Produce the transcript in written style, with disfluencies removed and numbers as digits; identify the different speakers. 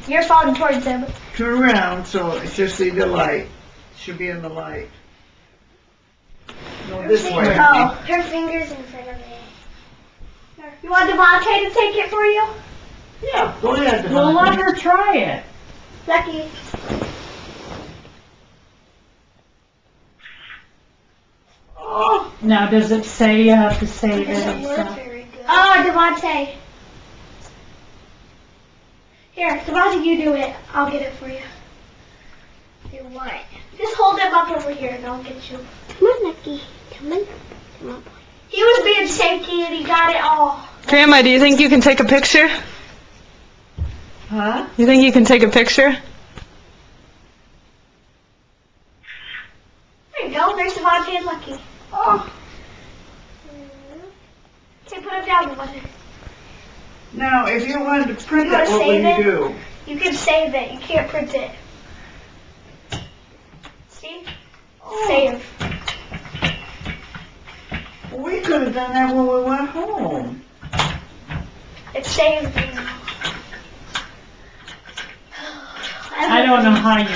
Speaker 1: You're falling towards him.
Speaker 2: Turn around so it should see the light. Should be in the light. No, this way.
Speaker 1: Oh, her finger's in front of me. You want Devontae to take it for you?
Speaker 2: Yeah, go ahead.
Speaker 3: Well,
Speaker 2: Devontae.
Speaker 3: let her try it.
Speaker 1: Lucky.
Speaker 2: Oh,
Speaker 3: Now, does it say you have to save it
Speaker 1: Doesn't
Speaker 3: and
Speaker 1: work
Speaker 3: stuff?
Speaker 1: very good. Oh, Devontae. Here, Devontae, you do it. I'll get it for you. Do what? Just hold him up over here and I'll get you. Come on, Lucky. Come on. Come on. He was being shaky and he got it all.
Speaker 4: Grandma, do you think you can take a picture?
Speaker 2: huh?
Speaker 4: You think you can take a picture?
Speaker 1: There you go. There's Devontae and Lucky.
Speaker 2: Oh,
Speaker 1: Okay, put him down, Devontae.
Speaker 2: now if you wanted to print
Speaker 1: You wanna
Speaker 2: it, what would
Speaker 1: save
Speaker 2: you
Speaker 1: it?
Speaker 2: do?
Speaker 1: You can save it. You can't print it. See? Save.
Speaker 2: Well, we could have done that when we went home.
Speaker 1: It's saved now.
Speaker 3: I don't know how you